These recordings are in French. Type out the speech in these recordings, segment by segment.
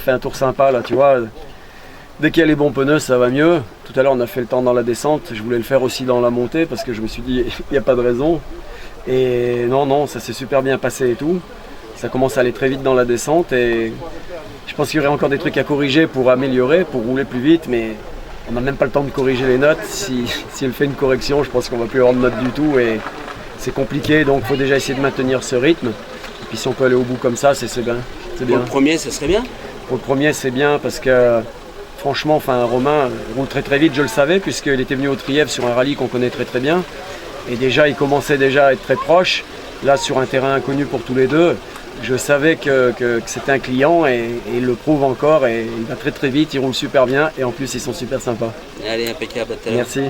fait un tour sympa là, tu vois. Dès qu'il y a les bons pneus, ça va mieux. Tout à l'heure, on a fait le temps dans la descente. Je voulais le faire aussi dans la montée parce que je me suis dit, il n'y a pas de raison. Et non, ça s'est super bien passé et tout. Ça commence à aller très vite dans la descente et je pense qu'il y aurait encore des trucs à corriger pour améliorer, pour rouler plus vite, mais on n'a même pas le temps de corriger les notes. Si elle fait une correction, je pense qu'on ne va plus avoir de notes du tout et c'est compliqué, donc il faut déjà essayer de maintenir ce rythme. Et puis si on peut aller au bout comme ça, c'est bien. Pour le premier, ça serait bien? Pour le premier, c'est bien parce que franchement, Romain roule très très vite, je le savais, puisqu'il était venu au Trièvre sur un rallye qu'on connaît très très bien. Et déjà, il commençait déjà à être très proche. Là, sur un terrain inconnu pour tous les deux, je savais que c'était un client et il le prouve encore. Et il va très très vite, il roule super bien et en plus, ils sont super sympas. Allez, impeccable, à tout à l'heure. Merci.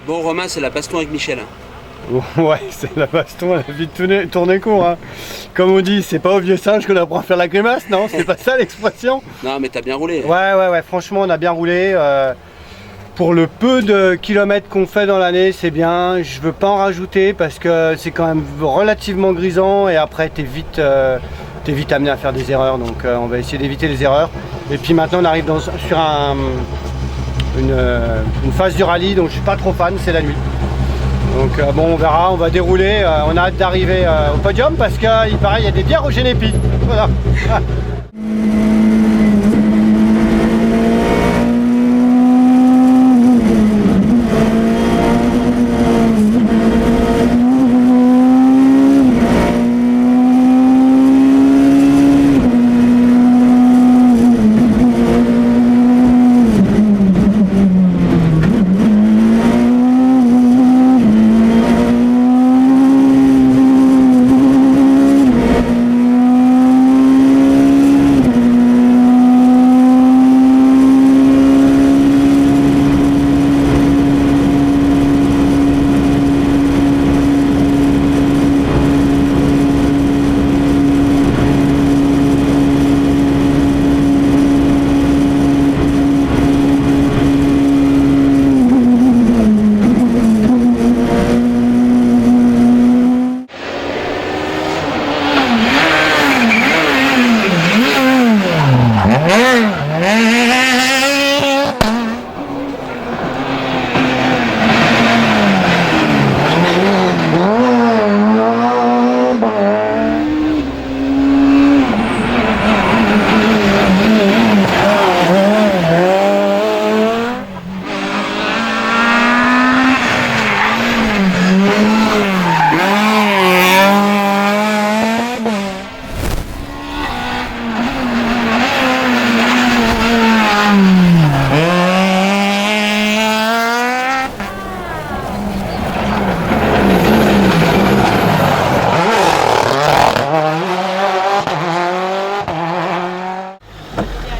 Bon, Romain, c'est la baston avec Michel. Ouais, c'est la baston, elle a vite tourné court. Hein. Comme on dit, c'est pas au vieux singe qu'on apprend à faire la grimace, non? C'est pas ça l'expression? Non, mais t'as bien roulé. Ouais, franchement, on a bien roulé. Pour le peu de kilomètres qu'on fait dans l'année, c'est bien. Je veux pas en rajouter parce que c'est quand même relativement grisant et après, t'es vite amené à faire des erreurs. Donc, on va essayer d'éviter les erreurs. Et puis maintenant, on arrive sur une phase du rallye, donc je suis pas trop fan, c'est la nuit. Donc bon, on verra, on va dérouler, on a hâte d'arriver au podium parce qu'il paraît qu'il y a des bières au Génépi. Voilà.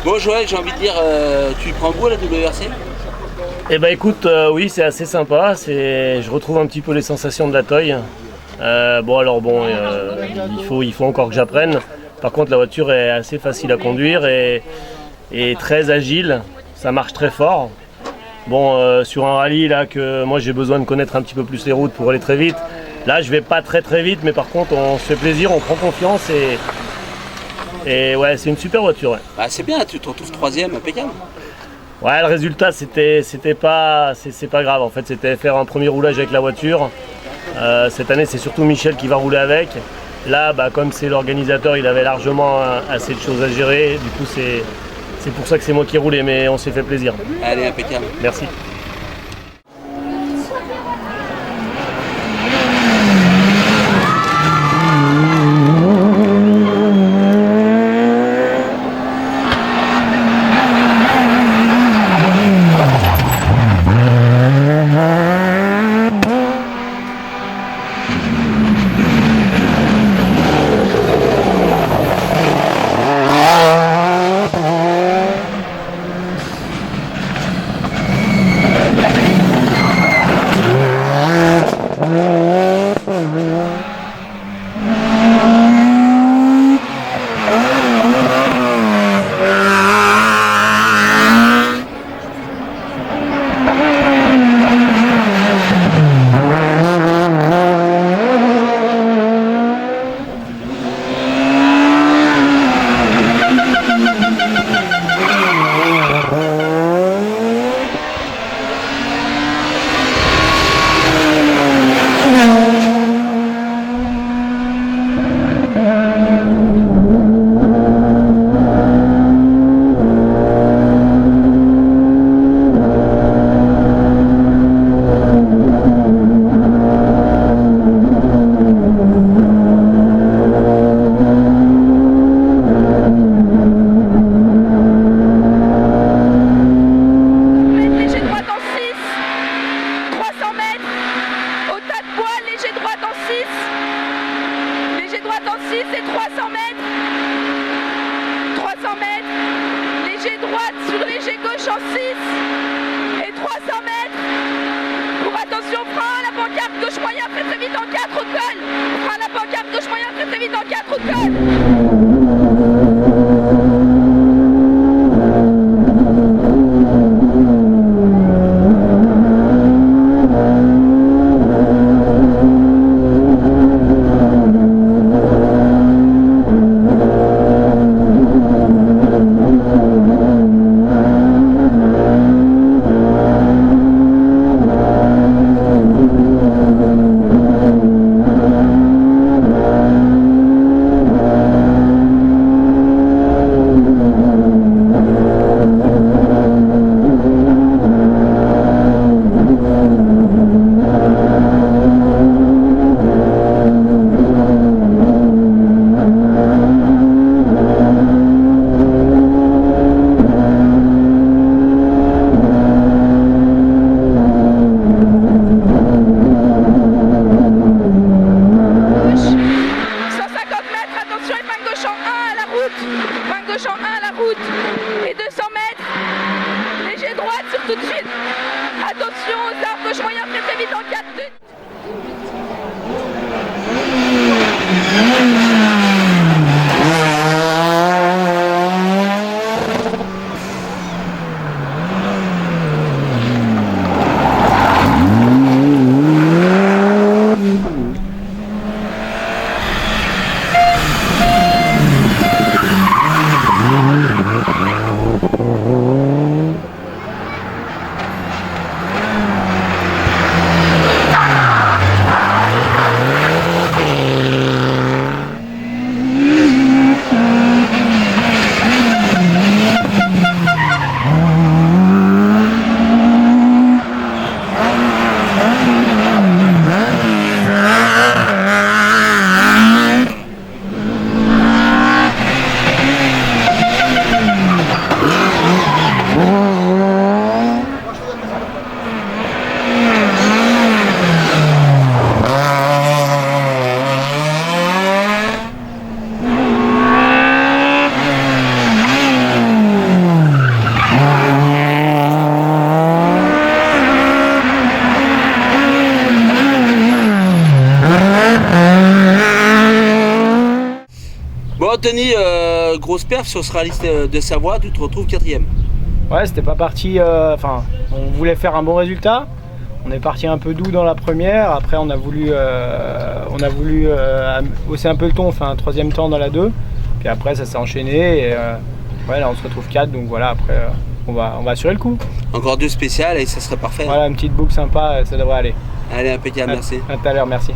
Bon, Joël, j'ai envie de dire, tu prends goût à la WRC? Eh ben écoute, oui, c'est assez sympa. Je retrouve un petit peu les sensations de la Toy. Il faut encore que j'apprenne. Par contre, la voiture est assez facile à conduire et très agile. Ça marche très fort. Bon, sur un rallye là que moi j'ai besoin de connaître un petit peu plus les routes pour aller très vite. Là, je vais pas très vite, mais par contre, on se fait plaisir, on prend confiance et ouais, c'est une super voiture. Ouais. Bah, c'est bien, tu te retrouves troisième, impeccable. Ouais, le résultat, c'est pas grave. En fait, c'était faire un premier roulage avec la voiture. Cette année, c'est surtout Michel qui va rouler avec. Là, comme c'est l'organisateur, il avait largement assez de choses à gérer. Du coup, c'est pour ça que c'est moi qui ai roulé, mais on s'est fait plaisir. Allez, impeccable. Merci. Anthony, grosse perf sur ce rallye de Savoie, tu te retrouves 4ème. Ouais, c'était pas parti. Enfin, on voulait faire un bon résultat. On est parti un peu doux dans la première. Après, on a voulu hausser un peu le ton. On fait un 3e temps dans la 2. Puis après, ça s'est enchaîné. Et ouais, là, on se retrouve 4. Donc voilà, après, on va assurer le coup. Encore 2 spéciales et ça serait parfait. Voilà, une petite boucle sympa, ça devrait aller. Allez, impeccable, merci. À tout à l'heure, merci.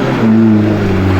mieux.